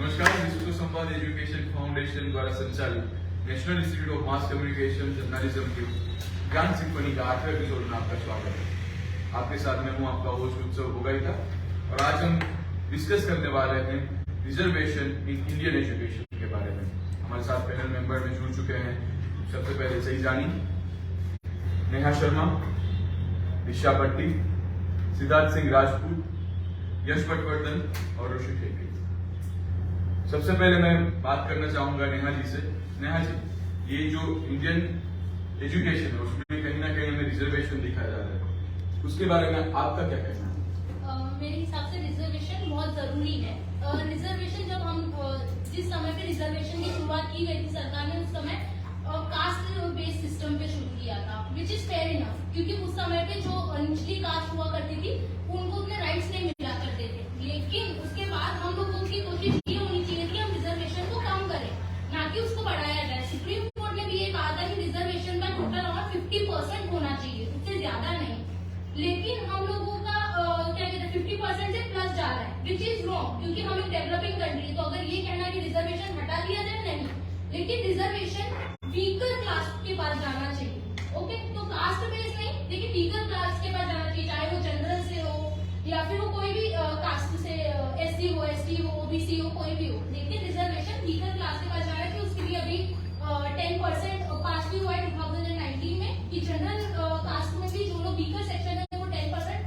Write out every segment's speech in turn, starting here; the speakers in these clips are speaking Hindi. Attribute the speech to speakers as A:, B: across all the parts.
A: नमस्कार, विश्व संवाद एजुकेशन फाउंडेशन द्वारा संचालित national institute of mass communication journalism के ज्ञान सिंफनी का 8वां एपिसोड में आपका स्वागत है। आपके साथ में हूँ आपका होस्ट उत्सव भोगाईता और आज हम डिस्कस करने वाले हैं रिजर्वेशन इन इंडियन एजुकेशन के बारे में। हमारे साथ पैनल मेंबर में जुड़ चुके हैं। सबसे पहले सही जानी, नेहा शर्मा, दिशा भट्टी, सिद्धार्थ सिंह राजपूत, यश पटवर्धन और ऋषि शेखी। सबसे पहले मैं बात करना चाहूंगा नेहा जी से। नेहा जी, ये जो इंडियन एजुकेशन है उसमें कहीं ना कहीं हमें रिजर्वेशन दिखा जा रहा है, उसके बारे में आपका क्या कहना है?
B: मेरे हिसाब से रिजर्वेशन बहुत जरूरी है। रिजर्वेशन जब हम जिस समय पे रिजर्वेशन की शुरुआत की गई थी सरकार ने, उस समय कास्ट बेस्ड सिस्टम पे शुरू किया था, विच इज फेयर इनफ, क्योंकि उस समय पे जो निचली कास्ट हुआ करती थी उनको उतने राइट्स नहीं मिला करते थे। लेकिन उसके बाद हम लोगों की कोशिश ये होनी चाहिए कि हम रिजर्वेशन को कम करें, ना कि उसको बढ़ाया जाए। सुप्रीम कोर्ट ने भी ये कहा था कि रिजर्वेशन का टोटल अमाउंट 50% होना चाहिए, उससे ज्यादा नहीं। लेकिन हम लोगों का क्या कहते हैं 50% से प्लस जा रहा है, विच इज रॉन्ग, क्योंकि हम एक डेवलपिंग कंट्री है। तो अगर ये कहना कि रिजर्वेशन हटा दिया जाए, नहीं, लेकिन रिजर्वेशन वीकर क्लास के पास जाना चाहिए। ओके, तो कास्ट बेस्ड नहीं, लेकिन वीकर क्लास के पास जाना चाहिए, चाहे वो जनरल से हो या फिर वो कोई भी कास्ट से, एससी हो, एसटी हो, ओबीसी हो, कोई भी हो। लेकिन रिजर्वेशन वीकर क्लास के पास जाना चाहिए। उसके लिए अभी 10% पास भी हुआ है 2019 में कि जनरल कास्ट में भी जो लोग वीकर सेक्शन है वो 10%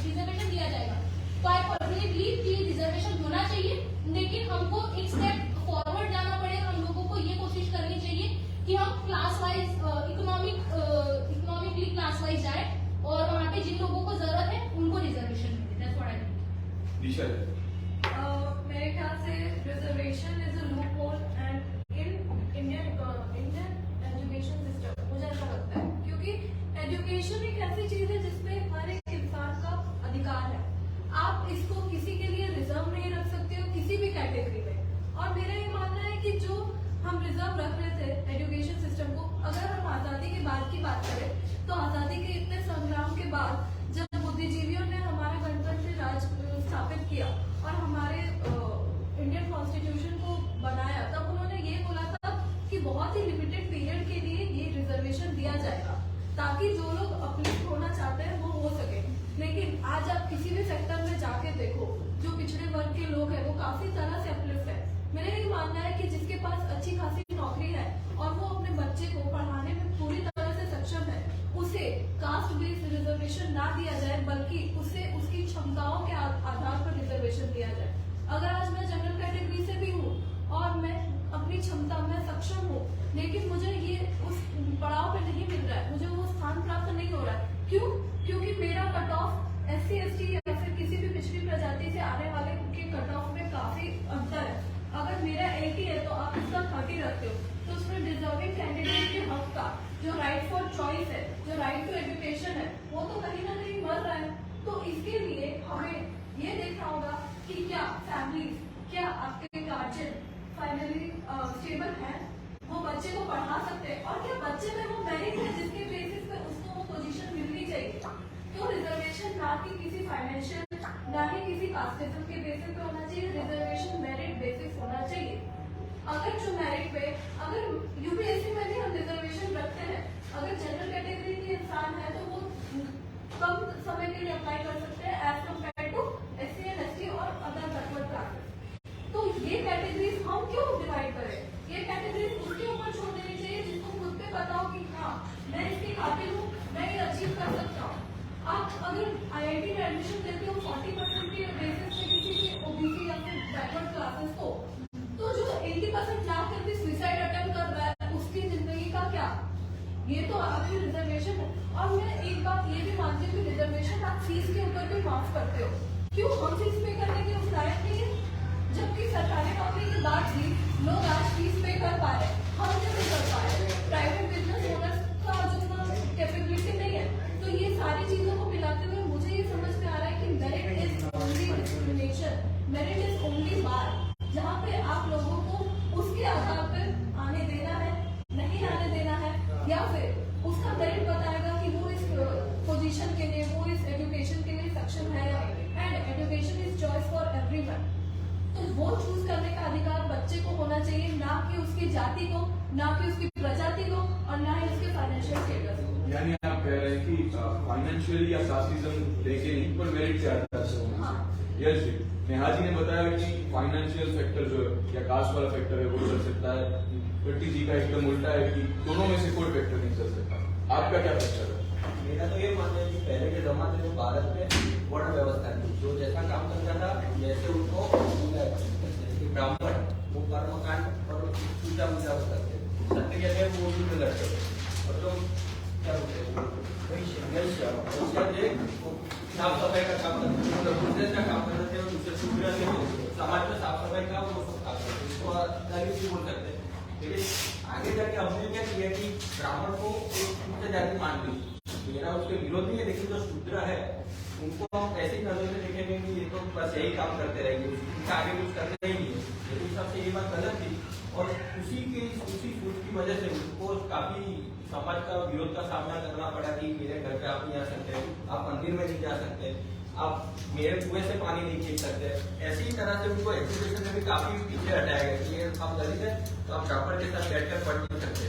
B: रिजर्वेशन दिया जाएगा। तो आई पर्सनली बिलीव कि रिजर्वेशन होना चाहिए, लेकिन हमको एक स्टेप फॉरवर्ड जाना पड़ेगा। हम लोगों को ये कोशिश करनी चाहिए कि हम class wise economically class wise जाए और वहाँ पे जिन लोगों को जरूरत है उनको रिजर्वेशन मिले। That's what I think.
A: Disha,
C: मेरे ख्याल से reservation is a loophole and in Indian education system मुझे ऐसा लगता है, क्योंकि एजुकेशन एक ऐसी चीज है जिसमें हर एक इंसान का अधिकार है। आप इसको किसी के लिए रिजर्व नहीं रख सकते हो किसी भी कैटेगरी में। और मेरा ये मानना है कि जो हम रिजर्व रख रहे थे एजुकेशन सिस्टम को, अगर हम आजादी के बाद की बात करें तो आजादी के इतने संग्राम के बाद जब बुद्धिजीवियों ने हमारा गणतंत्र राज स्थापित किया और हमारे इंडियन कॉन्स्टिट्यूशन को बनाया, तब उन्होंने ये बोला था कि बहुत ही लिमिटेड पीरियड के लिए ये रिजर्वेशन दिया जाएगा ताकि जो लोग अपलिफ्ट होना चाहते हैं वो हो सके। लेकिन आज आप किसी भी सेक्टर में जाके देखो, जो पिछड़े वर्ग के लोग हैं वो काफी तरह से अपलिफ्ट है। मेरा ये मानना है कि जिसके पास अच्छी खासी नौकरी है और वो अपने बच्चे को पढ़ाने में पूरी तरह से सक्षम है, उसे कास्ट बेस्ड रिजर्वेशन ना दिया जाए, बल्कि उसे उसकी क्षमताओं के आधार पर रिजर्वेशन दिया जाए। अगर आज मैं जनरल कैटेगरी से भी हूँ और मैं अपनी क्षमता में सक्षम हूँ, लेकिन मुझे ये उस पड़ाव पे नहीं मिल रहा है, मुझे वो स्थान प्राप्त नहीं हो रहा है। क्यों? क्योंकि मेरा कट ऑफ SC ST या फिर किसी भी पिछड़ी प्रजाति से आने वाले के कट ऑफ में काफी अंतर है। अगर मेरा 80 है तो आप उसका 30 रखते हो, तो उसमें डिजर्विंग कैंडिडेट के हक का जो राइट फॉर चॉइस है, जो राइट टू एजुकेशन है, वो तो कहीं ना कहीं मर रहा है। तो इसके लिए हमें ये देखना होगा कि क्या फैमिलीज, क्या आपके गार्जियन फाइनली स्टेबल है, वो बच्चे को पढ़ा सकते हैं, और क्या बच्चे में वो मेरिट है जिसके बेसिस पे उसको वो पोजीशन मिलनी चाहिए। तो रिजर्वेशन ना कि किसी फाइनेंशियल, ना ही किसी कास्टिज्म के बेसिस पे होना चाहिए, रिजर्वेशन मेरिट बेसिस होना चाहिए। अगर जो मेरिट पे, अगर UPSC में भी हम रिजर्वेशन रखते हैं, अगर जनरल कैटेगरी के इंसान है तो वो कम समय के लिए अप्लाई कर सकते हैं as compared to SC and ST और अदर बैकवर्ड क्लासेस। तो ये कैटेगरीज हम क्यों डिवाइड करें? ये कैटेगरीज उसके ऊपर छोड़ देनी चाहिए जिसको खुद पे पता हो कि हाँ मैं इसके काबिल हूँ, मैं ये अचीव कर सकता हूँ। आप अगर IIT में एडमिशन देते हो 40% के बेसिस पे किसी के OBC या फिर बैकवर्ड क्लासेस को, तो जो 80% जा करके सुसाइड अटेम्प्ट कर रहा है उसकी जिंदगी का क्या? ये तो आपकी रिजर्वेशन है। और मैं एक बात ये भी मानती हूँ कि रिजर्वेशन आप फीस के ऊपर भी माफ करते हो। क्यों? हम फीस पे करने के उस लायक नहीं है, जबकि सरकारी नौकरी के बाद भी लोग आज फीस पे कर पा रहे हैं, हम क्यों नहीं कर पा रहे? प्राइवेट बिजनेस ओनर्स का जितना कैपेबिलिटी नहीं है। तो ये सारी चीजों को मिलाते हुए मुझे ये समझ में आ रहा है कि merit is only discrimination, merit is only bar, जहाँ पे आप लोगों को उसके आधार पर आने देना है, नहीं आने देना है, या फिर उसका मेरिट बताएगा कि वो इस पोजीशन के लिए, वो इस एजुकेशन के लिए सक्षम है। And education is choice for choose करने का अधिकार बच्चे को होना चाहिए, ना कि उसकी जाति को, ना कि उसकी प्रजाति को, और ना ही उसके फाइनेंशियल स्टेटस को।
A: यानी आप कह रहे हैं कि फाइनेंशियली या कास्टिज्म लेके नहीं पर मेरिट के आधार से होना चाहिए। यस जी, नेहा जी ने बताया कि फाइनेंशियल फैक्टर जो है या कास्ट वाला फैक्टर है वो चल सकता है। भट्टी जी का एकदम उल्टा है कि दोनों में से कोई फैक्टर नहीं चल सकता। आपका क्या फैक्टर है?
D: मेरा तो ये मानना है कि पहले के जमाने में भारत में वर्ण व्यवस्था थी, जो जैसा काम करता था जैसे उनको जैसे कि ब्राह्मण वो कर्मकांड और पूजा पूजा करते थे, सत्य के लिए वो युद्ध लड़ते थे, और जो क्या बोलते हैं साफ सफाई का काम करते थे, मतलब बिजनेस का काम करते थे, और दूसरे शूद्र के समाज में साफ सफाई का वो सब काम करते थे, उसको अलग भी बोल सकते हैं। लेकिन आगे जाके हमने क्या किया कि ब्राह्मण को एक उच्च जाति मान ली, मेरा उसके विरोध नहीं है, लेकिन जो शूद्र है उनको हम ऐसी नजर से देखेंगे कि ये तो बस यही काम करते रहेंगे, उनका आगे कुछ करते ही नहीं है। मेरे हिसाब से ये बात गलत थी, और उसी सोच की वजह से उनको काफी समाज का विरोध का सामना करना पड़ा कि मेरे घर पे आप नहीं आ सकते, आप मंदिर में नहीं जा सकते, आप मेरे कुएं से पानी नहीं खींच सकते। ऐसी तरह से उनको एजुकेशन में भी काफी पीछे हटाया गया कि आप दलित है तो आप ब्राह्मण के साथ बैठकर पढ़ नहीं सकते।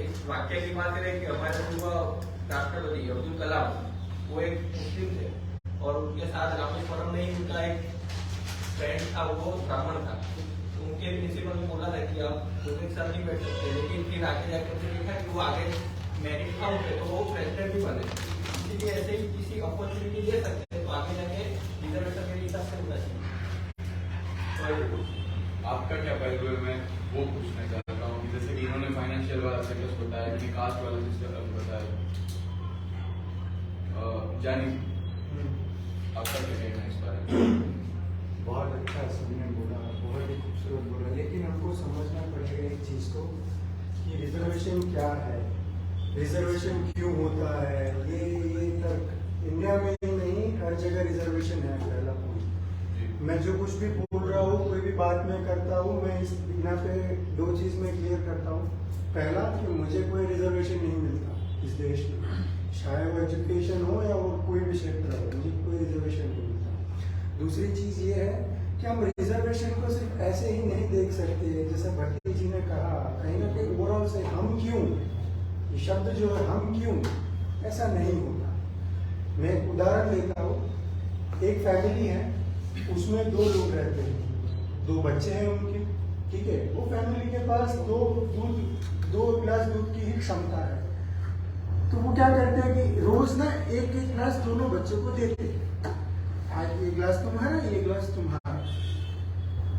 D: एक वाक्य की बात करें कि हमारे पूर्व राष्ट्रपति अब्दुल कलाम वो एक मुस्लिम थे, और उनके साथ रामेश्वरम में ही उनका एक फ्रेंड था, वो ब्राह्मण था, तो उनके प्रिंसिपल ने बोला था कि आप दोनों के साथ नहीं बैठ सकते, लेकिन फिर आगे जाकर उन्होंने देखा कि वो आगे मेरिट था उनके, तो वो प्रेसिडेंट भी बने। इसलिए ऐसे ही किसी अपॉर्चुनिटी ले सकते हैं तो आगे जाके रिजर्वेशन मेरे हिसाब से होना चाहिए।
A: आपका क्या पहलू है? मैं वो पूछना चाहता हूँ कि जैसे कि इन्होंने फाइनेंशियल वाला सेक्टर बताया, इन्होंने कास्ट वाला सिस्टम बताया, जानी आपका क्या कहना है इस बारे में?
E: बहुत अच्छा सबने बोला, बहुत ही खूबसूरत बोला, लेकिन हमको समझना पड़ेगा एक चीज को कि रिजर्वेशन क्या है, रिजर्वेशन क्यों होता है। ये तक इंडिया में ही नहीं हर जगह रिजर्वेशन है। पहला पॉइंट, मैं जो कुछ भी बोल रहा हूँ, कोई भी बात मैं करता हूँ, मैं इस यहाँ पे दो चीज में क्लियर करता हूँ। पहला कि मुझे कोई रिजर्वेशन नहीं मिलता इस देश में, चाहे वो एजुकेशन हो या वो कोई भी क्षेत्र हो, मुझे कोई रिजर्वेशन नहीं मिलता। दूसरी चीज ये है कि हम रिजर्वेशन को सिर्फ ऐसे ही नहीं देख सकते, जैसे भट्टी जी ने कहा, कहीं ना कहीं ओवरऑल से हम क्यों, ये शब्द जो है हम क्यों, ऐसा नहीं होता। मैं एक उदाहरण देता हूँ। एक फैमिली है, उसमें दो लोग रहते हैं, दो बच्चे हैं उनके, ठीक है। वो फैमिली के पास दो गिलास दूध की ही क्षमता है, तो वो क्या करते हैं कि रोज ना एक एक गिलास दोनों बच्चों को देते हैं, आज एक गिलास तुम्हारा, एक गिलास तुम्हारा।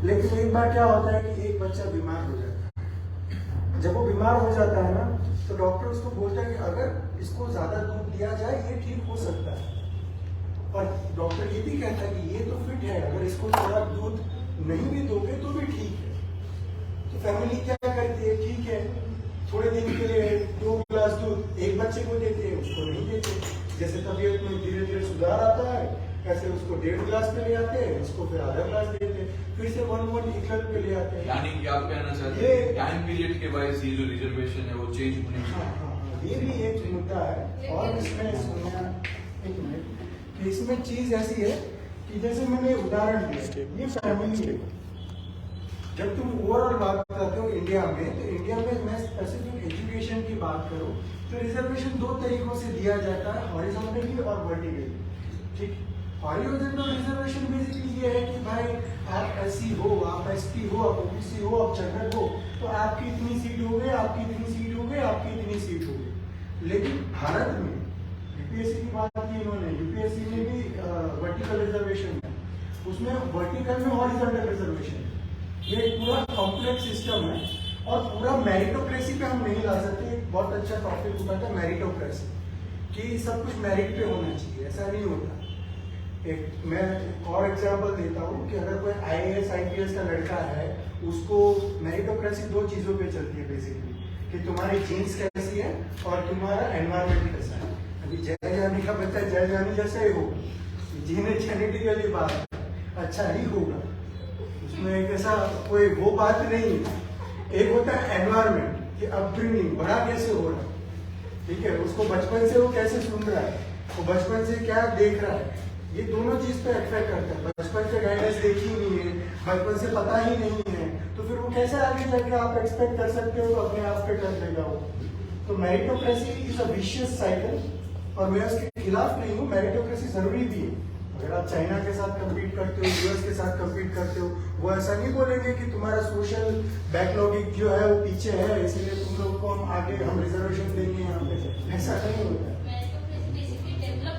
E: लेकिन एक बार क्या होता है कि एक बच्चा बीमार हो जाता है। जब वो बीमार हो जाता है ना, तो डॉक्टर उसको बोलता है कि अगर इसको ज्यादा दूध दिया जाए ये ठीक हो सकता है, और डॉक्टर ये भी कहता है कि ये तो फिट है, अगर इसको थोड़ा दूध नहीं भी दोगे तो भी ठीक है। तो फैमिली क्या करती है, ठीक है थोड़े दिन के लिए 2 गिलास दूध एक बच्चे को देते हैं, उसको नहीं देते। जैसे तबीयत में धीरे धीरे सुधार आता है, ऐसे उसको 1.5 गिलास पे ले आते हैं, उसको फिर आधा गिलास देते हैं, फिर से 1 लीटर पे ले आते हैं।
A: यानी कि आप कहना चाहते हैं टाइम पीरियड के वजह ये जो रिजर्वेशन है वो चेंज होने चाहिए।
E: ये भी एक मुद्दा है। और इसमें सुनना एक मिनट कि इसमें चीज ऐसी है कि जैसे मैंने उदाहरण दिया, ये फैमिली है। जब तुम ओवरऑल बात करते हो इंडिया में, तो इंडिया में मैं स्पेसिफिक एजुकेशन की बात करूं तो रिजर्वेशन 2 तरीकों से दिया जाता है, हॉरिजॉन्टली और वर्टिकली। ठीक, हॉरिजॉन्टल रिजर्वेशन बेसिकली ये है कि भाई आप एससी हो, आप एसटी हो, आप ओबीसी हो, आप जनरल हो, तो आपकी इतनी सीट हो गई, आपकी इतनी सीट हो गई, आपकी इतनी सीट हो गई। लेकिन भारत में यूपीएससी की बात की इन्होंने, यूपीएससी में भी वर्टिकल रिजर्वेशन है, उसमें वर्टिकल में हॉरिजॉन्टल रिजर्वेशन है। ये पूरा कॉम्प्लेक्स सिस्टम है, और पूरा मेरिटोक्रेसी पे हम नहीं ला सकते। एक बहुत अच्छा टॉपिक होता था मेरिटोक्रेसी, कि सब कुछ मेरिट पे होना चाहिए, ऐसा नहीं होता। मैं और एग्जांपल देता हूँ कि अगर कोई आईएएस आईपीएस का लड़का है, उसको मेरिटोक्रेसी 2 चीजों पे चलती है बेसिकली, कि तुम्हारी जीन्स कैसी है और तुम्हारा एनवायरमेंट कैसा है। अभी जय जानी का बच्चा जय जानी जैसे ही होगा, जीने जेनेटिकली बात अच्छा ही होगा, उसमें एक ऐसा कोई वो बात नहीं है। एक होता है एनवायरमेंट, कि अपब्रिंगिंग, बड़ा कैसे हो रहा है, ठीक है, उसको बचपन से वो कैसे सुन रहा है, वो बचपन से क्या देख रहा है, ये दोनों चीज पे इफेक्ट करता है। बचपन से गाइडेंस देखी नहीं है, बचपन से पता ही नहीं है, तो फिर वो कैसे आगे जाके आप एक्सपेक्ट कर सकते हो अपने आप पे कर देगा वो। तो meritocracy is a vicious cycle, और मैं उसके खिलाफ नहीं हूँ, मेरिटोक्रेसी जरूरी भी है। अगर आप चाइना के साथ कम्पीट करते हो, यूएस के साथ कम्पीट करते हो, वो ऐसा नहीं बोलेंगे कि तुम्हारा सोशल बैकलॉगिंग जो है वो पीछे है, इसलिए तुम लोग को हम आगे हम रिजर्वेशन देंगे यहाँ पे, ऐसा नहीं होता है।
B: मेरिटोक्रेसी बेसिकली डेवलप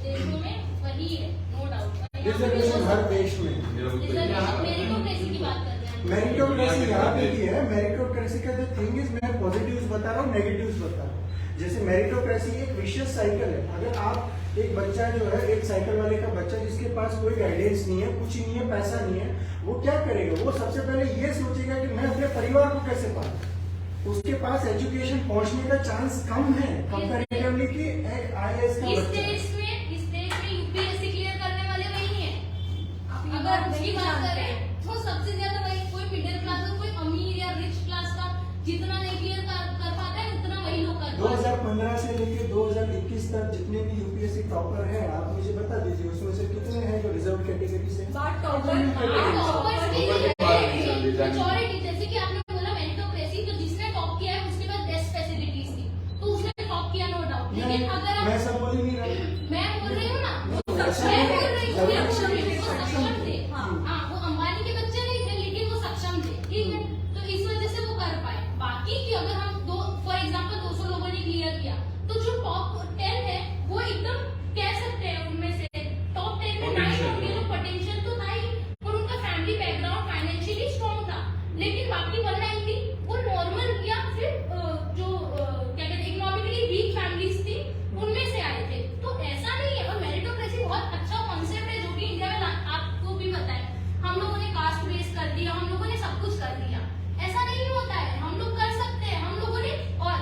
B: देशों में वही है, नो डाउट।
E: रिजर्वेशन हर देश में,
B: मेरिटोक्रेसी की बात कर रहे हैं।
E: मेरिटोक्रेसी यहाँ पे भी है। मेरिटोक्रेसी का जो थिंग इज, मैं पॉजिटिव्स बता रहा हूँ, नेगेटिव्स बता रहा हूँ। जैसे मेरिटोक्रेसी एक विशियस साइकिल है। अगर आप एक बच्चा जो है, एक साइकिल वाले का बच्चा जिसके पास कोई गाइडेंस नहीं है, कुछ नहीं है, पैसा नहीं है, वो क्या करेगा? वो सबसे पहले ये सोचेगा कि मैं अपने परिवार को कैसे पालूं। उसके पास एजुकेशन पहुंचने का चांस कम है कंपैरेटिवली कि IAS का
B: इस
E: बच्चा।
B: देश में यूपीएससी क्लियर करने वाले वही हैं। अगर उसकी बात करें तो सबसे ज्यादा वही, कोई मिडिल क्लास का, कोई अमीर या रिच क्लास का जितना नहीं क्लियर कर पाता है उतना वही लोग करते हैं।
E: 2015 से लेकर 2021 तक जितने भी यूपीएससी टॉपर हैं, आप मुझे बता दीजिए उसमें से कितने हैं जो रिजर्व कैटेगरी से?
B: मेजॉरिटी, जैसे कि आपने बोला मेरिटोक्रेसी, तो जिसने टॉप किया है उसके पास बेस्ट फैसिलिटीज थी, तो उसने टॉप किया, नो डाउट। लेकिन अगर
E: मैं सब बोल ही नहीं रहा,
B: मैं बोल रही हूँ ना,
E: सक्षम
B: मैं बोल रही हूँ
E: थे।
B: सक्षम थे। हाँ, वो अंबानी के बच्चे नहीं थे, लेकिन वो सक्षम थे, ठीक है। तो इस वजह से वो कर पाए। बाकी की अगर हम फॉर एग्जाम्पल 200 लोगों ने क्लियर किया, तो जो टॉप 10 है वो एकदम कह सकते हैं उनमें से टॉप 10 में 9 होंगे, तो पोटेंशियल तो था ही, और उनका फैमिली बैकग्राउंड फाइनेंशियली स्ट्रॉन्ग था। लेकिन बाकी 190 वो नॉर्मल या फिर जो क्या कहते हैं इकोनॉमिकली वीक फैमिलीज थी, उनमें से आए थे। तो ऐसा नहीं है। और मेरिटोक्रेसी बहुत अच्छा कॉन्सेप्ट है, जो कि इंडिया में आपको भी पता है, हम लोगों ने कास्ट बेस कर दिया, हम लोगों ने सब कुछ कर दिया। ऐसा नहीं होता है, हम लोग कर सकते हैं, हम लोगों ने। और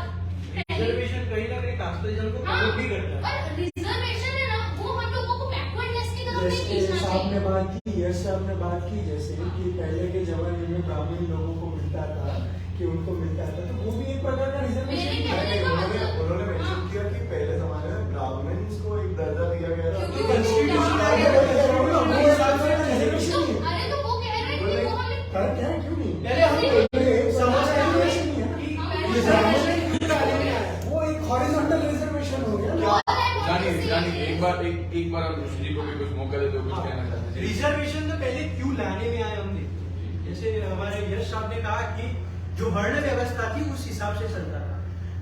D: रिजर्वेशन कहीं ना कहीं कास्टिज्म को प्रमोट भी करता है।
B: और रिजर्वेशन है ना, वो हम लोगों को बैकवर्डनेस की तरफ नहीं
E: जैसे
B: खींचना
E: साहब ने
B: चाहिए।
E: बात की, यश साहब ने बात की, जैसे कि पहले के जमाने में ब्राह्मण लोगों को मिलता था, कि उनको मिलता था, तो वो भी एक प्रकार का रिजर्वेशन
B: मेरे
E: था।
B: कहने का मतलब-
F: उन्होंने मेंशन किया कि पहले जमाने में ब्राह्मण्स को एक दर्जा दिया गया था।
B: क्योंकि
E: Constitution आ गया, वो हिसाब से रिजर्वेशन
B: तो
E: ही है।
B: अरे तो वो कह रहे हैं कि वो हमें
E: फर्क है, क्यों नहीं?
D: पहले हम
E: समाज का रिजर्वेशन ही है ना। ये ब्राह्मण नहीं था, वो एक हॉरिजॉन्टल रिजर्वेशन हो गया।
A: जानिए एक बार हम ऋषि जी को भी कुछ मौका देते हो, कुछ कहना चाहते हैं।
D: रिजर्वेशन तो पहले क्यों लाने में आए हमने, जैसे हमारे यश साहब ने कहा कि जो वर्ण व्यवस्था थी उस हिसाब से चलता था।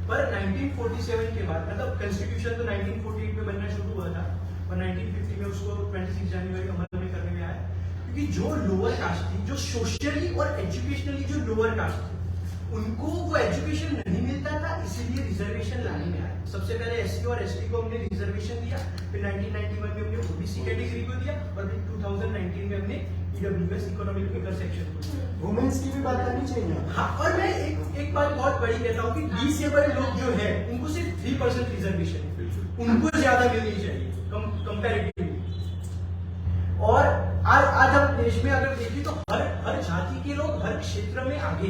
D: पर 1947 के बाद, मतलब कॉन्स्टिट्यूशन तो 1948 में बनना शुरू हुआ था, और 1950 में उसको 26 जनवरी अमल में करने में आया। क्योंकि जो लोअर कास्ट थी, जो सोशली और एजुकेशनली जो लोअर कास्ट थी, उनको वो एजुकेशन नहीं मिलता था, इसीलिए रिजर्वेशन लाने में आया। सबसे पहले एससी और एसटी को हमने रिजर्वेशन दिया, फिर 1991 में हमने ओबीसी कैटेगरी को दिया, और फिर 2019 में हमने ईडब्ल्यूएस इकोनॉमिक वीकर सेक्शन को दिया।
E: वुमेन्स की भी बात आनी चाहिए।
D: हाँ, और मैं एक बात बहुत बड़ी कहता हूँ कि डिसेबल्ड लोग जो है उनको सिर्फ 3% रिजर्वेशन है, उनको ज्यादा मिलनी चाहिए कंपैरेटिवली। और आज हम देश में अगर देखें तो हर जाति के लोग हर क्षेत्र में आगे,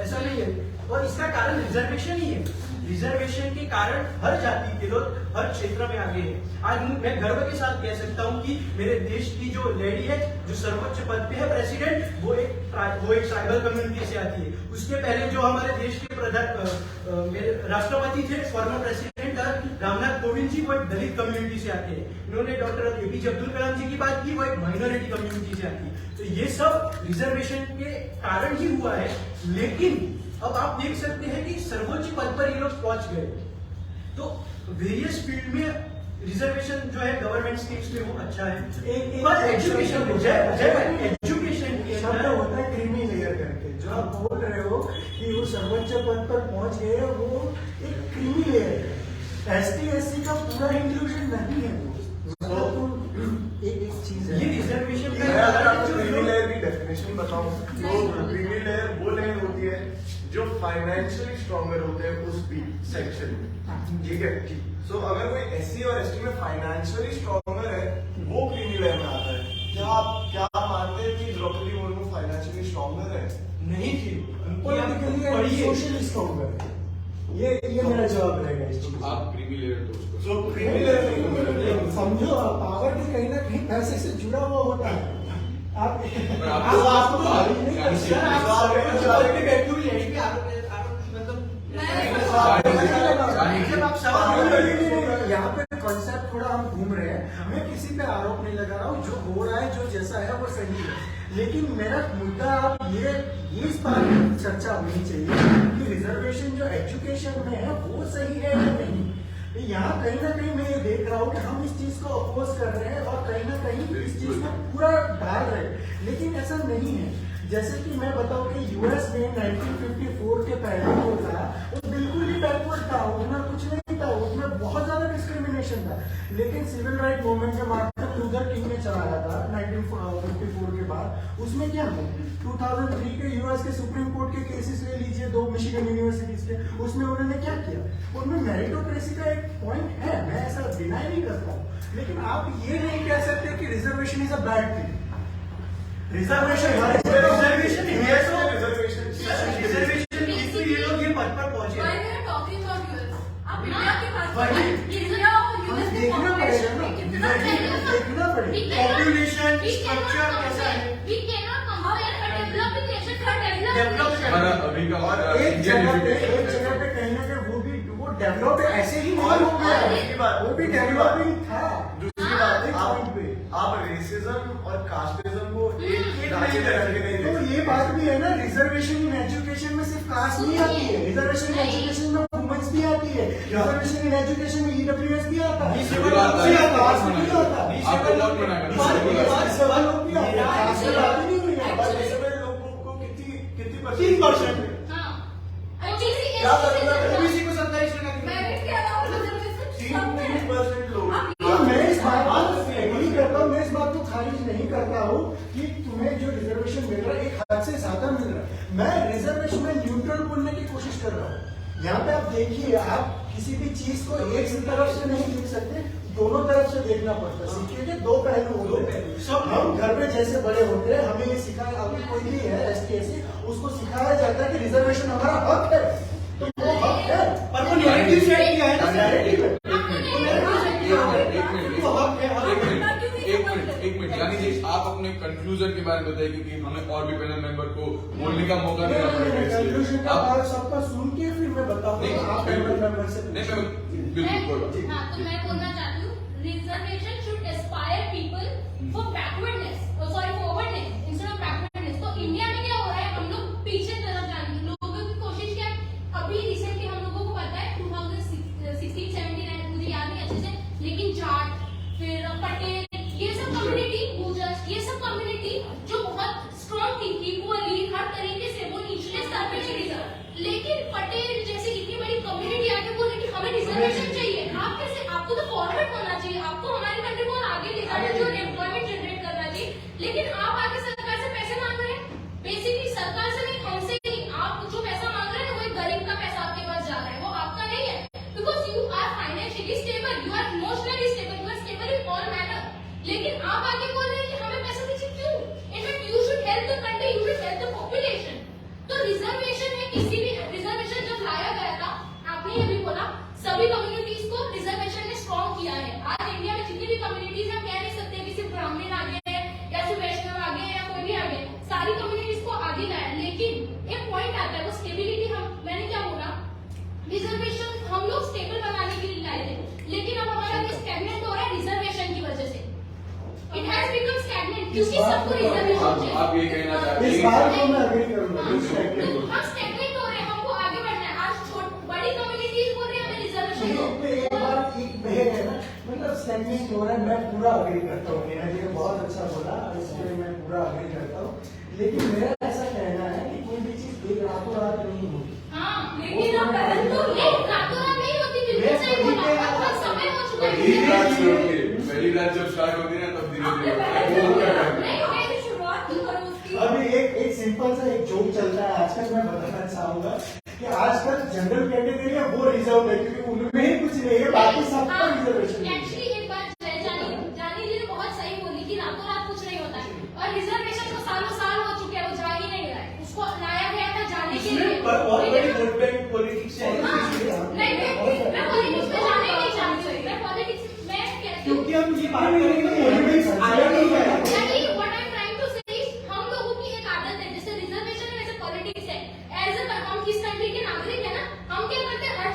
D: ऐसा नहीं है। और इसका कारण रिजर्वेशन ही है। रिजर्वेशन के कारण हर जाति के लोग हर क्षेत्र में आगे हैं। आज मैं गर्व के साथ कह सकता हूं कि मेरे देश की जो लेडी है, जो सर्वोच्च पद पे है प्रेसिडेंट, वो एक ट्राइबल कम्युनिटी से आती है। उसके पहले जो हमारे देश के मेरे राष्ट्रपति थे, फॉर्मर प्रेसिडेंट रामनाथ कोविंद जी, वो एक दलित कम्युनिटी से आते हैं। इन्होंने डॉक्टर एपीजे अब्दुल कलाम जी की बात की, वो एक माइनॉरिटी कम्युनिटी से आती है। तो ये सब रिजर्वेशन के कारण ही हुआ है। लेकिन अब आप देख सकते हैं कि सर्वोच्च पद पर ये लोग पहुंच गए। तो वेरियस फील्ड में रिजर्वेशन जो है गवर्नमेंट स्कीम्स में वो अच्छा है। पर एजुकेशन एजुकेशन
E: शब्द होता है क्रीमी लेयर करके, जो आप बोल रहे हो कि वो सर्वोच्च पद पर पहुंच गए, वो एक क्रीमी लेयर है। एसटी एससी का पूरा इंक्लूजन नहीं है वो। एक चीज है,
D: ये रिजर्वेशन
F: मैं अगर आपको क्रीमी लेयर की डेफिनेशन बताऊं तो क्रीमी लेयर वो लेयर होती है जो फाइनेंशियली स्ट्रॉन्गर होते हैं उस भी सेक्शन में, ठीक है। सो अगर कोई एससी और एसटी में फाइनेंशियली स्ट्रॉन्गर है, वो क्रीमी लेयर में आता है। क्या आप मानते हैं कि द्रौपदी मुर्मू फाइनेंशियली स्ट्रॉन्गर है?
D: नहीं थी,
E: पॉलिटिकली सोशली स्ट्रॉन्गर है। ये मेरा जवाब रहेगा इस चीज।
A: आप क्रीमी लेयर तो उसको
F: सो क्रीमी लेयर नहीं,
E: समझो, पावर भी कहीं ना कहीं पैसे से जुड़ा हुआ होता है। आप
A: पर
E: आप- आपको
A: आप-
E: खारिज नहीं कर सकते। यहाँ पे कॉन्सेप्ट थोड़ा हम घूम रहे हैं। मैं किसी पे आरोप नहीं लगा रहा हूँ, जो हो रहा है, जो जैसा है वो सही है। लेकिन मेरा मुद्दा आप ये इस बात पर चर्चा होनी चाहिए कि रिजर्वेशन जो एजुकेशन में है वो सही है या नहीं। यहाँ कहीं ना कहीं मैं ये देख रहा हूँ कि हम इस चीज को अपोज कर रहे हैं और कहीं ना कहीं इस चीज को पूरा डाल रहे हैं, लेकिन ऐसा नहीं है। जैसे कि मैं बताऊं कि यूएस में 1954 के पहले जो था वो बिल्कुल ही बैकवर्ड था, उसमें कुछ नहीं था, उसमें बहुत ज्यादा डिस्क्रिमिनेशन था। लेकिन सिविल राइट मूवमेंट जो मार्टिन लूथर किंग ने चलाया था 1954 के बाद, उसमें क्या है 2003 के यूएस के सुप्रीम कोर्ट के केसेस ले लीजिए, 2 मिशिगन यूनिवर्सिटीज के, उसमें उन्होंने क्या किया, उनमें मेरिटोक्रेसी का एक पॉइंट है, मैं ऐसा डिनाई नहीं करता हूँ, लेकिन आप ये नहीं कह सकते कि reservation is a bad thing. Reservation
C: ये लोग ये पद पर पहुंचे। Why we are talking about US? आप इंडिया की बात कर रहे हैं। इंडिया और यूएस के
E: देखना पड़ेगा ना,
C: कितना
E: देखना पड़ेगा
C: population
B: structure
C: कैसा है?
B: We cannot compare a developing nation to a developed
A: हमारा
B: nation.
A: अभी का
E: और एक
A: इंडियन
E: जगह पे
A: एजुकेशन
E: कहीं ना कहीं वो डेवलप ऐसे ही नहीं हो गया, वो भी डेवलपिंग था।
F: दूसरी बात है, आप रेसिज्म और कास्टिज्म को एक ढांचे में रख के नहीं
E: तो
F: देखते।
E: ये बात भी है ना, रिजर्वेशन इन एजुकेशन में सिर्फ कास्ट नहीं आती है, रिजर्वेशन इन एजुकेशन में वुमेन्स भी आती है, रिजर्वेशन इन एजुकेशन में ईडब्ल्यूएस भी आता है, कास्ट भी आता है,
A: आपको बहुत मना कर
E: सवाल लोग भी आते हैं, कास्ट में बात ही नहीं हुई है।
F: पर इसमें लोगों को कितनी
C: 3%।
B: हाँ, actually,
F: क्या करूँगा?
C: ओबीसी को 27% मेरिट के अलावा रिजर्वेशन
F: 3% लोग।
E: तो मैं इस बात को एग्री करता हूँ, मैं इस बात को खारिज नहीं करता हूँ कि तुम्हें जो रिजर्वेशन मिल रहा है एक हद से ज्यादा मिल रहा है। मैं रिजर्वेशन में न्यूट्रल बोलने की कोशिश कर रहा हूँ। यहाँ पे आप देखिए, आप किसी भी चीज को एक तरफ से नहीं देख सकते, दोनों तरफ से देखना पड़ता है। सीखिए कि दो पहलू होते हैं। हम घर पे जैसे बड़े होते हैं, हमें ये सिखाया, अभी कोई भी है एसटी उसको सिखाया जाता है कि रिजर्वेशन हमारा हक है, तो वो हक है,
C: पर वो नैरेटिव सेट किया है ना,
E: नैरेटिव है।
A: एक मिनट यानी कि आप अपने कंक्लूजन के बारे में बताइए, क्योंकि हमें और भी पैनल मेंबर को बोलने का मौका देना पड़ेगा,
E: कंक्लूजन
A: इसलिए
E: का
A: आप
E: बात सबका सुन के फिर मैं बताऊंगा। आप पैनल मेंबर से
A: नहीं मैं बिल्कुल बोल रहा हूँ।
B: हाँ, तो मैं बोलना चाहती हूँ, reservation should Aspire people for backwardness, sorry forwardness instead of backwardness. तो इंडिया में क्या हो रहा है, हम लोग पीछे तरफ जाने की लोगों की कोशिश क्या है। अभी रिसेंटली हम लोगों को पता है 2016-17 मुझे याद नहीं अच्छे से, लेकिन जाट, फिर पटेल, ये सब कम्युनिटी, गुजर, ये सब कम्युनिटी जो बहुत स्ट्रॉन्ग थी, इक्वली हर तरीके से वो निचले स्तर पे चली जा, लेकिन पटेल जैसे इतनी बड़ी कम्युनिटी आके बोले कि हमें रिजर्वेशन चाहिए। आप कैसे, आपको तो फॉरवर्ड होना चाहिए, आपको हमारी कंट्री को आगे ले जाना चाहिए और एम्प्लॉयमेंट जनरेट करना चाहिए, लेकिन आप आगे सरकार से पैसे मांग रहे हैं। बेसिकली सरकार से नहीं, हमसे ही। आप जो पैसा मांग रहे हैं वो एक गरीब का पैसा आपके पास जा रहा है, वो आपका नहीं है, because you are financially stable, you are emotionally stable, you are stable in all matter. लेकिन आप आगे बोल रहे हैं कि हमें पैसा दीजिए, क्यों? In fact you should help the country, you should help the population. तो रिजर्वेशन में किसी भी रिजर्वेशन जब लाया गया था, आपने ये भी बोला, सभी कम्युनिटीज को रिजर्वेशन ने स्ट्रॉन्ग किया है। आज इंडिया में जितनी भी कम्युनिटीज हैं, कह नहीं सकते कि सिर्फ ब्राह्मण आगे है या सिर्फ वैष्णव आगे है या कोई भी आगे, सारी कम्युनिटीज को आगे लाया। लेकिन एक पॉइंट आता है, वो स्टेबिलिटी, हम मैंने क्या बोला, रिजर्वेशन हम लोग स्टेबल बनाने के लिए लाए थे, लेकिन अब हमारा ये स्टैग्नेंट हो रहा है रिजर्वेशन की वजह से। इट हैज बिकम स्टैग्नेंट क्योंकि सबको रिजर्वेशन चाहिए।
A: आप ये कहना चाहते
E: इस
A: हैं
E: बात को मैं एग्री करूंगा।
B: हम स्टैग्नेंट हो रहे हैं, हमको आगे बढ़ना है। आज बड़ी कम्युनिटीज बोल रही है हमें रिजर्वेशन दो।
E: एक बार एक है ना, मतलब स्टैग्नेट हो रहा है, मैं पूरा अग्री करता हूँ। मेरा ये बहुत अच्छा बोला, इसलिए मैं पूरा अग्री करता हूँ, लेकिन मेरा ऐसा कहना है कि कोई भी चीज एक रातों रात नहीं होती।
B: हाँ, लेकिन अब परंतु ये रातों रात नहीं होती, बिल्कुल सही बोला, बहुत समय हो चुका है।
A: पहली रात जब स्टार्ट होती है ना, तब धीरे धीरे वो क्या करते हैं।
B: नहीं, मैं शुरुआत क्यों करूँ उसकी?
E: अभी एक सिंपल सा एक जोक चल रहा है आजकल, मैं बताना चाहूंगा कि आजकल जनरल कैटेगरी है वो रिजर्व है, क्योंकि उनमें ही कुछ नहीं है, बाकी सबका रिजर्वेशन है।
B: एक्चुअली एक बात है, जानी जी ने बहुत सही बोली कि रातों रात कुछ नहीं होता है, और रिजर्वेशन को सालों साल हो चुके हैं, वो जा ही नहीं रहा है। उसको लाया गया था जाने के लिए।
D: पर बहुत बड़ी वोट बैंक पॉलिटिक्स है।
B: नहीं, मैं पॉलिटिक्स में जाना ही नहीं चाहती, मैं पॉलिटिक्स में
D: क्योंकि हम ये बात करेंगे तो पॉलिटिक्स आया नहीं है।
B: नहीं, what I'm trying to say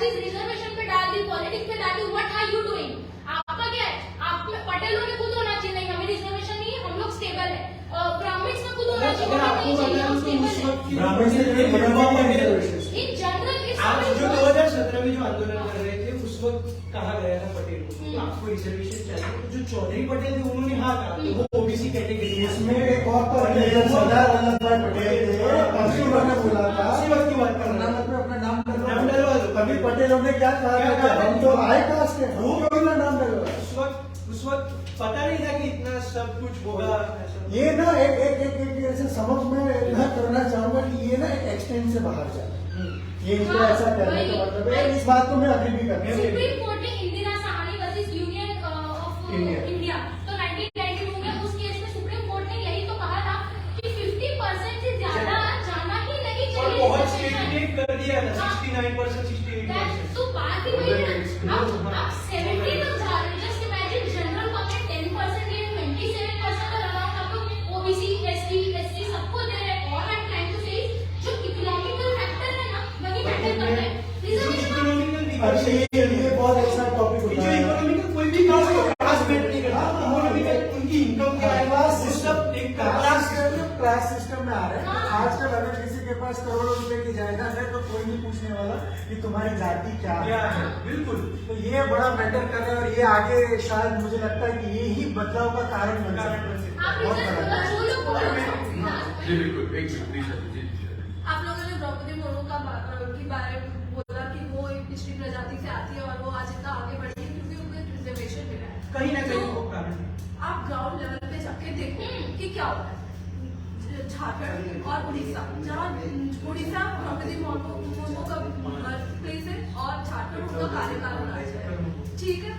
B: चीज रिजर्वेशन पे डाल दी, पॉलिटिक्स पे डाल दी, व्हाट आर यू डूइंग? आपका क्या है? आप में पटेलों में खुद होना चाहिए, नहीं हमें रिजर्वेशन नहीं है, हम लोग स्टेबल है। ब्राह्मण्स में खुद होना चाहिए,
D: अगर आपको
B: नहीं चाहिए, हम
D: बताऊं तो उस
B: स्टेबल
D: वक्त
B: है।
D: की
E: ब्राह्मण से कोई बड़ा नहीं है रिजर्वेशन।
B: इन जनरल इस
D: आप जो 2017 में जो आंदोलन कर रहे थे उस वक्त कहा गया था पटेल को तो आपको रिजर्वेशन चाहिए, तो जो चौधरी पटेल थे उन्होंने हाँ कहा, तो वो ओबीसी कैटेगरी
E: इसमें एक और तो सरदार वल्लभ भाई पटेल थे, परसों उन्होंने बोला था
D: उसी वक्त की बात कर रहा हूं।
E: पे अपना नाम
D: नाम डलवा दो।
E: कभी पटेलों ने क्या कहा
D: क्या
E: था
D: कहा
E: कि हम तो हाई कास्ट है,
D: वो
E: हम क्यों नाम डलवा?
D: उस वक्त पता नहीं था कि इतना सब कुछ होगा ऐसा।
E: ये ना एक ऐसे समझ में न करना चाहूंगा कि ये ना एक एक्सटेंड से बाहर जा रहा है। ये इनका ऐसा कहने का मतलब है, इस बात को मैं अभी भी करता हूँ।
B: सुप्रीम कोर्ट ने Indira Sahani versus union of India तो 1992 में उस केस में सुप्रीम कोर्ट ने यही तो कहा था कि 50% से ज्यादा जाना ही नहीं
D: और
B: चाहिए
D: बहुत
B: रिजर्वेशन।
D: स्टेट कर दिया था 69%, 68%।
B: तो बात ही वही है, अब 70 तक जा रहे हैं। जस्ट इमेजिन जनरल को अपने 10% या 27% का अलाउंस आप लोग ओबीसी, एसटी, एससी सबको दे रहे हैं। और आई एम ट्राइंग टू से जो इकोनॉमिकल फैक्टर है ना वही मैटर करता है। रिजर्वेशन
E: अच्छा, ये बहुत अच्छा टॉपिक
D: जो
E: होता है।
D: इकोनॉमिकल कोई भी क्लास मैटर नहीं करता, इकोनॉमिकल उनकी इनकम क्या है,
E: क्लास
D: सिस्टम एक क्लास
E: क्लास सिस्टम में आ रहे हैं। आजकल अगर किसी के पास करोड़ों रुपए की जायदाद है तो कोई नहीं पूछने वाला कि तुम्हारी जाति क्या
D: क्या
E: है।
D: है, बिल्कुल।
E: तो ये बड़ा मैटर कर रहा है और ये आगे शायद मुझे लगता है कि ये ही बदलाव का कारण बन सकता है।
B: आप
E: बहुत
B: रिजर्व
E: बड़ा कारण।
B: जो लोग
A: जी बिल्कुल, एक मिनट प्लीज जी।
C: आप लोगों ने द्रौपदी मुर्मू का के बारे में बोला कि वो एक पिछड़ी प्रजाति से आती है और वो आज इतना आगे बढ़ी है क्योंकि उनको एक रिजर्वेशन मिला है।
D: कहीं ना कहीं
C: तो
D: वो कारण है।
C: आप ग्राउंड लेवल पे जाके देखो कि क्या होता है। झारखंड और उड़ीसा, जहाँ उड़ीसा द्रौपदी मुर्मू का प्लेस है और झारखंड उनका कार्यकाल राज्य है, ठीक है।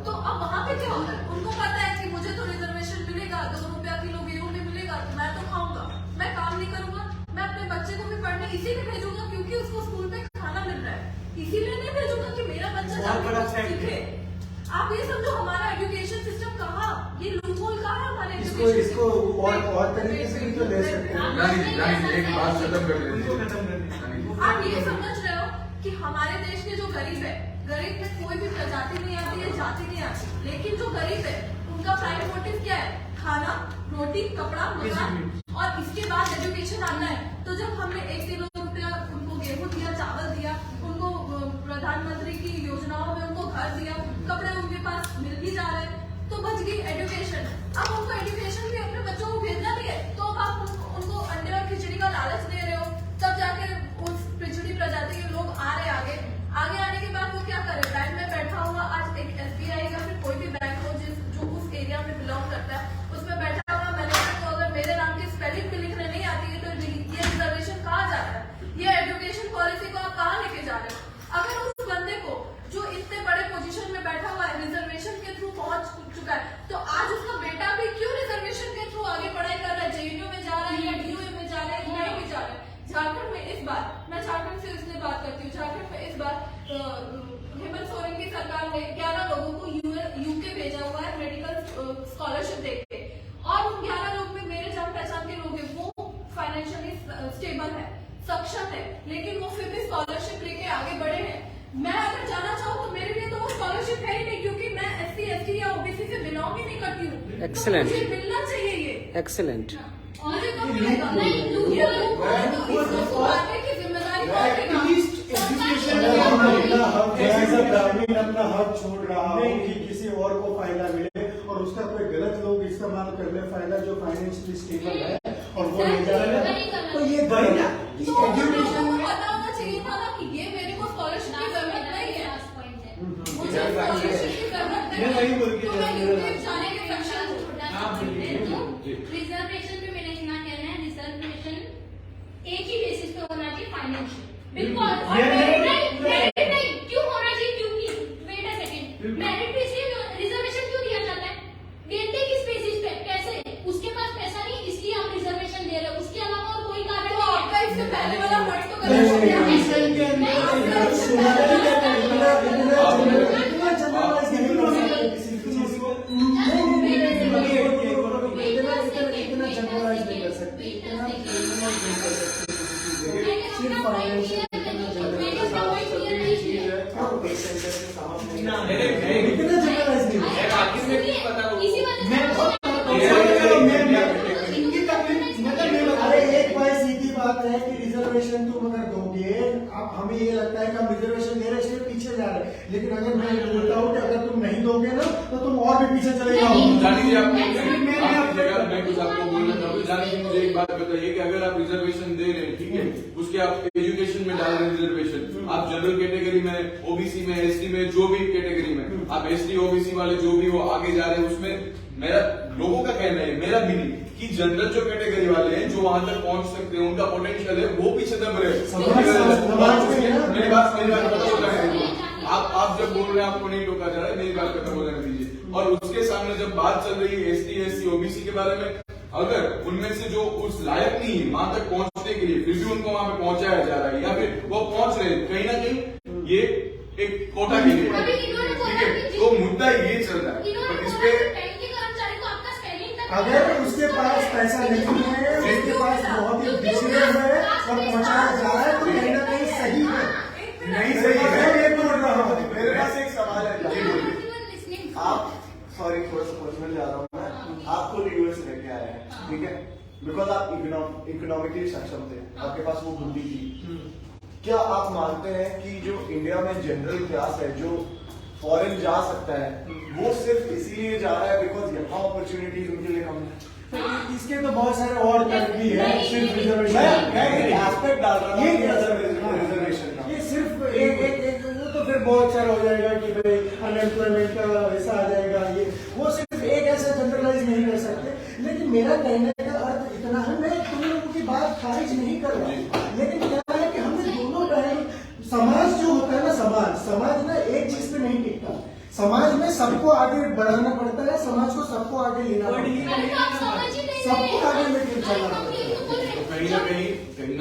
C: तो अब वहाँ पे क्या होता है, उनको पता है कि मुझे तो रिजर्वेशन मिलेगा, 2 रुपया किलो गेहूं में मिलेगा, तो मैं तो खाऊंगा, मैं काम नहीं करूंगा, मैं अपने बच्चे को भी पढ़ने इसीलिए भेजूंगा क्योंकि उसको स्कूल में खाना मिल रहा है, इसीलिए नहीं भेजूंगा कि मेरा बच्चा
D: बहुत बड़ा
C: जाके
D: फैक्ट
C: सीखे। आप ये समझो हमारा एजुकेशन सिस्टम कहाँ, ये लूपहोल कहाँ है हमारे
E: इसको इसको और तरीके से भी तो ले सकते हैं।
A: रानी एक बात खत्म कर
D: उनको
A: लेते
D: खत्म कर दें।
C: आप ये समझ रहे हो कि हमारे देश के जो गरीब है, गरीब में कोई भी प्रजाति नहीं आती है, जाति नहीं आती, लेकिन जो गरीब है उनका प्राइम मोटिव क्या है, खाना, रोटी, कपड़ा, मकान और इसके बाद एजुकेशन आना है। तो जब हमने 1 किलो रुपया उनको गेहूं दिया, चावल दिया, उनको प्रधानमंत्री की योजनाओं में उनको घर दिया, कपड़े उनके पास मिल भी जा रहे हैं, तो बच गई एजुकेशन। अब उनको एजुकेशन भी अपने बच्चों को भेजना भी है, तो अब आप उनको अंडे और खिचड़ी का लालच दे रहे हो, तब जाके उस पिछड़ी प्रजाति के लोग आ रहे आगे आने के बाद वो क्या करे, बैंक में बैठा हुआ, आज एक SBI या फिर कोई भी बैंक हो जो उस एरिया में बिलोंग करता है, उसमें बैठा हुआ मैनेजर को अगर मेरे नाम की स्पेलिंग भी लिखने नहीं आती है तो ये रिजर्वेशन कहाँ जा रहा है, ये एजुकेशन पॉलिसी को आप कहाँ लेके जा रहे हो। अगर उस बंदे को जो इतने बड़े पोजीशन में बैठा हुआ है रिजर्वेशन के थ्रू पहुंच चुका है, तो आज उसका बेटा भी क्यों रिजर्वेशन के थ्रू आगे पढ़ाई कर रहा है, JNU में जा रहा है या DOA में जा रहा है, नहीं भी जा रहा है। झारखंड में इस बार, मैं झारखंड से इसलिए बात करती हूँ, झारखंड में इस बार हेमंत सोरेन की सरकार ने 11 लोगों को यूके भेजा हुआ है मेडिकल स्कॉलरशिप देके, और उन 11 लोग में मेरे जान पहचान के लोग हैं, वो फाइनेंशियली स्टेबल है, सक्षम है, लेकिन वो फिर भी स्कॉलरशिप लेके आगे बढ़े हैं। मैं अगर जाना चाहूँ तो मेरे लिए तो वो स्कॉलरशिप है ही नहीं, क्योंकि मैं SC, ST या OBC से बिलोंग ही नहीं करती हूँ।
G: Excellent.
C: तो मुझे मिलना चाहिए ये।
G: Excellent.
C: मुझे कब मिलेगा? नहीं, इसको सुधारने की जिम्मेदारी कौन लेगा?
E: अगर हम अपना हक एज अ ग्रामीण अपना हक छोड़ रहा हो कि किसी और को फायदा मिले और उसका कोई गलत लोग इस्तेमाल कर ले फायदा जो फाइनेंशियली स्टेबल है और वो ले जा रहे हैं, तो ये
C: तो
E: एजुकेशन
C: लोगों को पता होना चाहिए था ना कि ये मेरे को स्कॉलरशिप की जरूरत नहीं है, मुझे स्कॉलरशिप की जरूरत नहीं
D: मैं वही बोल
C: है,
D: के
C: तो मैं
D: जा रहा
C: यूके जाने के सक्षम हूँ।
B: रिजर्वेशन पे मेरा इतना कहना है, रिजर्वेशन एक ही बेसिस पे होना चाहिए, फाइनेंशियल। बिल्कुल नहीं, क्यों होना चाहिए, क्योंकि वेट अ सेकंड, मेरिट पे इसलिए रिजर्वेशन क्यों दिया जाता है, देते किस बेसिस पे, कैसे, उसके पास पैसा नहीं इसलिए आप रिजर्वेशन दे रहे हो, उसके अलावा और कोई कारण
C: तो आपका इससे पहले वाला वर्ड तो
E: नहीं,
C: गलत
E: नहीं,
B: मैंने अपना पॉइंट क्लियर कर दिया, मैंने अपना पॉइंट क्लियर नहीं किया।
F: सेंटर से समझ नहीं
D: ना,
F: आता।
D: नहीं,
E: इतना जनरलाइज नहीं है।
D: मैं आखिर में कुछ पता वो-
B: इसी वजह से
E: मैं बहुत
B: इनकी तकलीफ
E: मतलब मैं बता रहे एक भाई सीधी बात है कि रिजर्वेशन तुम अगर दोगे, अब हमें ये लगता है कि हम रिजर्वेशन दे रहे हैं इसलिए पीछे जा रहे हैं, लेकिन अगर मैं बोलता हूँ कि अगर तुम नहीं दोगे ना तो तुम और भी पीछे चले जाओगे।
A: जानी जी आप
B: मैं-
A: आपकी जगह मैं कुछ आपको बोलना चाहूँगा। जानी जी मुझे एक बात बताइए कि अगर आप रिजर्वेशन दे रहे हैं, ठीक है, उसके आप एजुकेशन में डाल रहे हैं रिजर्वेशन, आप जनरल कैटेगरी में, ओबीसी में, एसटी में, जो भी कैटेगरी में आप एसटी ओबीसी वाले जो भी हो आगे जा रहे हैं, उसमें मेरा लोगों का कहना है, मेरा भी नहीं, कि जनरल जो कैटेगरी वाले हैं जो वहां तक पहुंच सकते हैं, उनका पोटेंशियल है, वो पीछे दब रहे हैं।
E: समाज में है ना?
A: मेरी बात खत्म हो जाने दीजिए। आप जब बोल रहे हैं आपको नहीं टोका जा रहा है, मेरी बात खत्म हो जाने दीजिए। और उसके सामने जब बात चल रही है एसटी एससी ओबीसी के बारे में, अगर उनमें से जो उस लायक नहीं है वहां तक पहुंचने के लिए, फिर भी उनको वहां पे पहुंचाया जा रहा है या फिर वो पहुंच रहे हैं, कहीं ना कहीं ये एक कोटा के लिए,
B: अभी इन्होंने बोला
A: ठीक है,
B: कि
A: तो मुद्दा ये चल रहा है।
B: इन्होंने
A: और इस
B: बोला
A: पे
B: कि बैंक के कर्मचारी को आपका स्पेलिंग तक
E: अगर उसके पास पैसा नहीं है, उसके पास बहुत ही डिसीजन है और पहुंचाया जा रहा है तो कहीं ना कहीं सही है।
F: नहीं सही है, मैं ये बोल रहा हूँ। मेरे पास एक सवाल है, जी बोलिए।
B: लिसनिंग
F: आप सॉरी थोड़ा सा पर्सनल जा रहा हूँ मैं, आपको यूएस लेके आए हैं, ठीक है, बिकॉज आप इकोनॉमिकली सक्षम थे, आपके पास वो बुद्धि थी। क्या आप मानते हैं कि जो इंडिया में जनरल क्लास है जो फॉरेन जा सकता है, वो सिर्फ इसीलिए जा रहा है बिकॉज यहाँ अपॉर्चुनिटीज उनके लिए कम है?
E: इसके तो बहुत सारे और तर्क भी है, सिर्फ
F: मैं
E: रिजर्वेशन
F: एक एस्पेक्ट डाल रहा
E: ये
F: हूँ रिजर्वेशन का।
E: ये सिर्फ एक वो तो फिर बहुत सारा हो जाएगा कि भाई अनएम्प्लॉयमेंट का वैसा आ जाएगा, ये वो सिर्फ एक ऐसा जनरलाइज नहीं कर सकते। लेकिन मेरा कहने का अर्थ इतना है, मैं तुम लोगों की बात खारिज नहीं कर रहा, लेकिन क्या है कि हमने दोनों टाइम समाज जो होता है ना, समाज ना एक चीज पे नहीं टिकता। समाज में सबको आगे बढ़ाना पड़ता है, समाज को सबको आगे लेना पड़ता है, सबको आगे लेकर चलना पड़ता है।
A: तो कहीं ना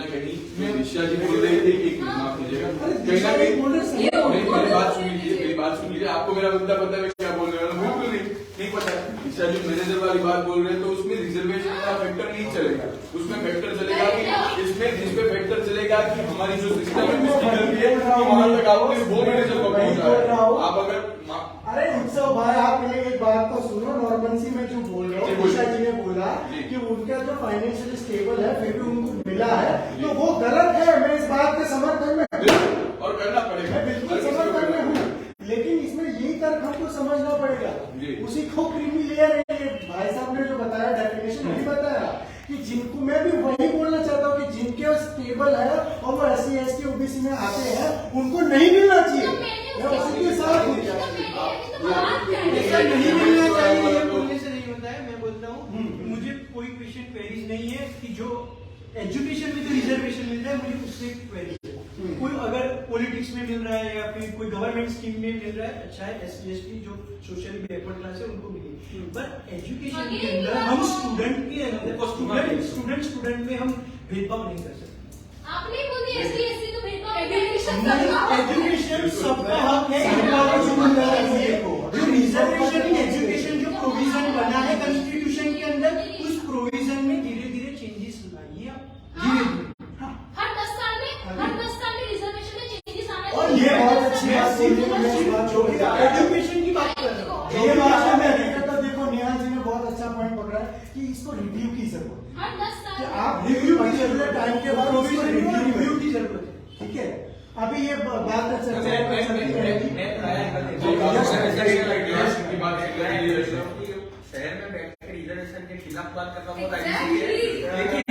A: कहीं निशा जी बोल रही थी कि माफ कीजिएगा, कहीं ना कहीं मेरी बात सुन लीजिए, आपको मेरा मुद्दा पता है मैं क्या बोल रहा हूँ? बिल्कुल नहीं पता। निशा जी मैनेजर वाली बात बोल रहे हैं तो उसमें रिजर्वेशन का फैक्टर नहीं चलेगा, उसमें फैक्टर चलेगा कि जिसपे फैक्टर चलेगा कि हमारी जो सिस्टम है उसकी गलती है कि वहां तक आपने वो मैनेजर को पहुंचा है। आप अगर
E: अरे उत्सव भाई, आप पहले एक बात तो सुनो, नॉर्मन्सी में जो बोल रहे हो, निशा जी ने बोला कि उनका जो फाइनेंशियल स्टेबल है फिर भी उनको मिला है, तो वो गलत है। मैं इस बात के समर्थन में
A: और करना पड़ेगा,
E: मैं बिल्कुल समर्थन में हूँ, लेकिन इसमें यही तर्क हमको समझना पड़ेगा। उसी को क्रीमी लेयर है, भाई साहब ने जो बताया डेफिनेशन नहीं बताया कि जिनको, मैं भी वही बोलना चाहता हूँ कि जिनके स्टेबल है और वो SC ST OBC में आते हैं उनको नहीं मिलना चाहिए। मैं उसी के साथ हूँ।
G: ऐसा नहीं मिलना चाहिए, ये बोलने से नहीं होता है। मैं बोलता हूँ मुझे कोई क्वेश्चन क्वेरीज नहीं है कि जो एजुकेशन में जो रिजर्वेशन मिल रहा है मुझे उससे क्वेरीज है। कोई अगर पॉलिटिक्स में मिल रहा है या फिर कोई गवर्नमेंट स्कीम में मिल रहा है, अच्छा है, SC ST जो सोशली बैकवर्ड क्लास है उनको मिले, पर एजुकेशन के अंदर हम स्टूडेंट के अंदर स्टूडेंट में हम भेदभाव नहीं कर सकते।
B: आपने बोली SC ST तो भेदभाव
G: एजुकेशन सबका हक है, जो रिजर्वेशन एजुकेशन जो प्रोविजन बना है कॉन्स्टिट्यूशन के अंदर, उस प्रोविजन में धीरे धीरे चेंजेस लाइए आप, धीरे धीरे।
B: हर 10 साल में रिजर्वेशन में चेंजेस आना
E: और ये बहुत अच्छी बात बोली है, मैं इस बात को
G: एजुकेशन की बात कर रहा हूँ।
E: ये बात मैं हकीकत तो देखो, नेहा जी ने बहुत अच्छा पॉइंट पकड़ा है कि इसको रिव्यू की जरूरत है,
B: हर 10
E: कि
B: साल
E: आप रिव्यू पर्टिकुलर टाइम के बाद उसको
G: रिव्यू की जरूरत है।
E: ठीक है, अभी ये बात चर्चा चलती रहेगी।
D: शहर में बैठकर रिजर्वेशन के खिलाफ बात करना बहुत
C: Exactly.
D: लेकिन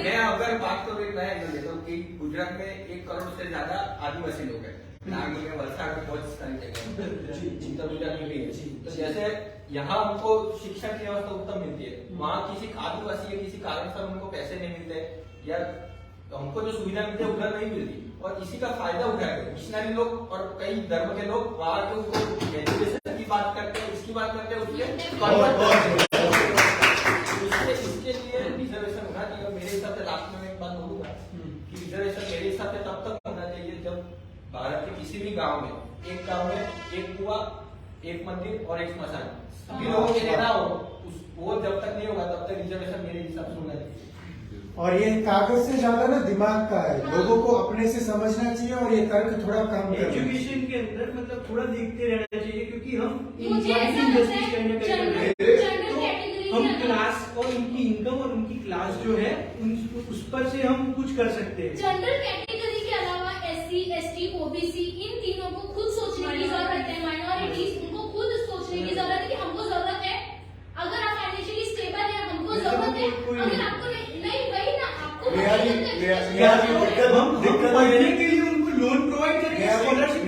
D: मैं अगर बात करूँ एक नया एंगल देता हूँ कि गुजरात में 1 करोड़ से ज्यादा आदिवासी लोग हैं, नागपुर में, वलसाड़ में बहुत सारी जगह, तमिलनाडु में भी है। तो जैसे यहाँ हमको शिक्षा की व्यवस्था उत्तम मिलती है, वहाँ किसी आदिवासी या किसी कारण से उनको पैसे नहीं मिलते या हमको जो सुविधा मिलती है उधर नहीं मिलती, और इसी का फायदा उठाते हैं मिशनरी लोग और कई धर्म के लोग वहाँ के उनको एजुकेशन की बात करते हैं, इसकी बात करते हैं, इसके लिए रिजर्वेशन होना चाहिए। और मेरे हिसाब से लास्ट में एक बात बोलूंगा कि रिजर्वेशन मेरे हिसाब से तब तक होना चाहिए जब भारत के किसी भी गांव में एक कुआं, एक मंदिर और एक स्मशान सभी लोगों के लिए ना हो, वो जब तक नहीं होगा तब तक रिजर्वेशन मेरे हिसाब से होना चाहिए।
E: और ये कागज से ज्यादा ना दिमाग का है, लोगों को अपने से समझना चाहिए और ये तर्क थोड़ा कम करना चाहिए।
G: एजुकेशन के अंदर मतलब थोड़ा देखते रहना चाहिए, क्योंकि हम
B: मुझे ऐसा लगता है जनरल कैटेगरी
G: हम क्लास और उनकी इनकम और उनकी क्लास जो है उस पर से हम कुछ कर सकते हैं।
B: जनरल कैटेगरी के अलावा SC, ST, OBC इन तीनों को खुद सोचने की जरूरत है। माइनॉरिटीज उनको खुद सोचने की जरूरत है कि हमको जरूरत है, अगर आप फाइनेंशियली स्टेबल है हमको जरूरत है, अगर आपको नहीं वही ना आपको
G: हम पढ़ने के लिए उनको लोन प्रोवाइड करेंगे, स्कॉलरशिप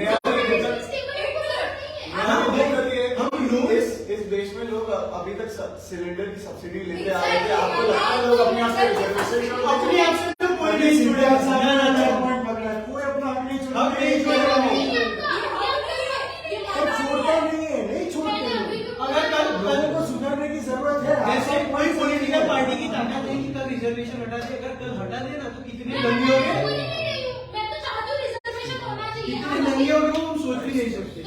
F: इस देश में लोग अभी तक सिलेंडर की सब्सिडी लेते आ रहे थे। आपको लगता है लोग अपने आप से रिजर्वेशन
G: अपने आप से तो कोई नहीं जुड़ा,
E: पॉइंट पकड़ा है, कोई अपना हक नहीं छोड़ता, छोड़ता नहीं है, नहीं छोड़ते।
G: अगर कल
E: को सुधरने की जरूरत है।
G: जैसे कोई पॉलिटिकल पार्टी की ताकत है कि कल रिजर्वेशन हटा दे, अगर कल हटा दे ना तो कितने दंगे हो गए,
B: मैं तो चाहती हूँ रिजर्वेशन होना चाहिए।
G: कितने दंगे हो गए हम सोच भी नहीं सकते।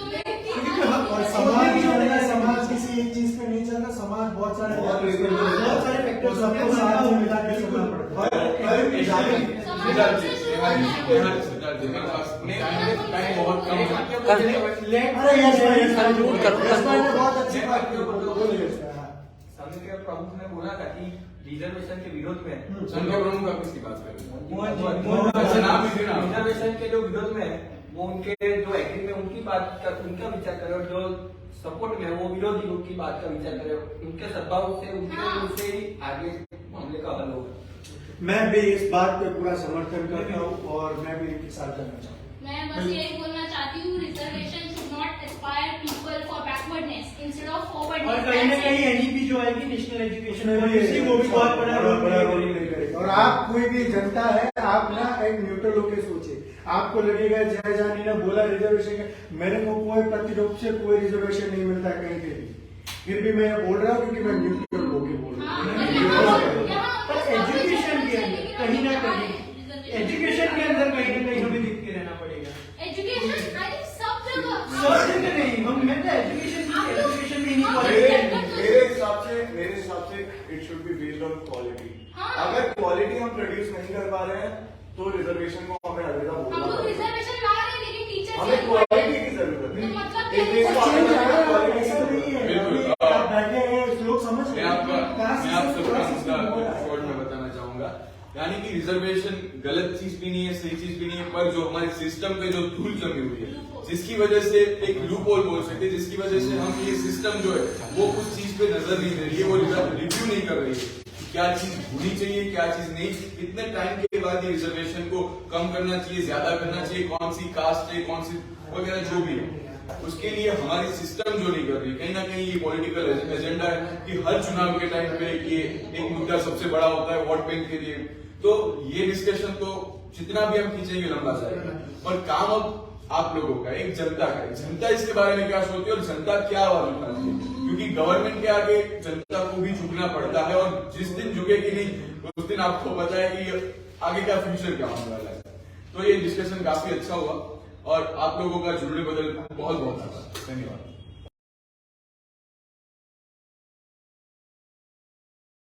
E: और समाज जो है, समाज किसी एक चीज पे नहीं चलता, समाज बहुत सारे
G: फैक्टर्स
E: सबको साथ में मिला के चलना पड़ता है।
A: टाइम बहुत कम है।
E: अरे यस भाई ने बहुत अच्छी बात की, बोलिए।
D: संघ के प्रमुख ने बोला था कि रिजर्वेशन के विरोध में
A: संघ के प्रमुख आप किसकी बात कर रहे
D: मोहन
A: अच्छा, नाम ही देना।
D: रिजर्वेशन के जो विरोध में है वो उनके जो एग्री में उनकी बात का उनका विचार करे, और जो सपोर्ट में है वो विरोधी लोग की बात का विचार करे, उनके सद्भाव से उनसे ही आगे मामले का हल होगा।
E: मैं भी इस बात पे पूरा समर्थन करता हूँ और मैं भी इनके साथ करना चाहता हूँ।
B: मैं बस यही बोलना चाहती हूँ, reservation should not Aspire people for backwardness instead of forwardness.
G: और कहीं ना कहीं एनईपी जो आएगी नेशनल एजुकेशन पॉलिसी वो भी बहुत बड़ा रोल
E: नहीं करेगा। और आप कोई भी जनता है, आप ना एक न्यूट्रल होकर सोचिए। आपको लगेगा जय जानी ने बोला रिजर्वेशन, मेरे को कोई प्रतिरूप से कोई रिजर्वेशन नहीं मिलता कहीं पे भी, फिर भी मैं बोल रहा हूँ क्योंकि मैं न्यूट्रल होकर बोल रहा हूँ।
G: एजुकेशन के अंदर कहीं ना कहीं, एजुकेशन के अंदर कहीं ना कहीं हमें देखते रहना पड़ेगा।
B: एजुकेशन आई थिंक सब जगह
G: नहीं, हम मैं तो एजुकेशन में
F: मेरे हिसाब से it should be based on quality. अगर क्वालिटी हम प्रोड्यूस नहीं कर पा रहे हैं तो रिजर्वेशन को हमें अलविदा
B: हम
F: बोलना
B: लोग
F: पड़ेगा।
B: रिजर्वेशन ला रहे हैं लेकिन टीचर
F: हमें क्वालिटी की जरूरत है।
B: तो मतलब
F: एक देश को आगे बढ़ाने में क्वालिटी की
E: ऐसा
F: जरूरत
E: नहीं
F: है।
E: है,
A: बिल्कुल।
E: अभी आप बैठे हैं लोग समझ
A: मैं आप सबका मुद्दा शॉर्ट में बताना चाहूंगा, यानी कि रिजर्वेशन गलत चीज भी नहीं है, सही चीज भी नहीं है, पर जो हमारे सिस्टम पे जो धूल जमी हुई है, जिसकी वजह से एक लूप होल बोल सकते हैं, जिसकी वजह से हम ये सिस्टम जो है वो उस चीज पे नजर नहीं दे रही है, वो रिव्यू नहीं कर रही है क्या चीज होनी चाहिए क्या चीज नहीं, कितने टाइम के बाद ये रिजर्वेशन को कम करना चाहिए, ज्यादा करना चाहिए, कौन सी कास्ट है, कौन सी वगैरह जो भी है, उसके लिए हमारी सिस्टम जो नहीं कर रही। कहीं ना कहीं ये पॉलिटिकल एजेंडा है कि हर चुनाव के टाइम पे ये एक मुद्दा सबसे बड़ा होता है वोट बैंक के लिए, तो ये डिस्कशन तो जितना भी हम खींचेंगे लंबा जाएगा। और काम अब आप लोगों का, एक जनता का है, जनता इसके बारे में क्या सोचती है और जनता क्या आवाज उठाती है, क्योंकि गवर्नमेंट के आगे जनता को भी झुकना पड़ता है, और जिस दिन झुकेगी नहीं उस दिन आपको पता है कि आगे का फ्यूचर क्या होने वाला है। तो ये डिस्कशन काफी अच्छा हुआ और आप लोगों का जुड़ने बदल बहुत बहुत धन्यवाद।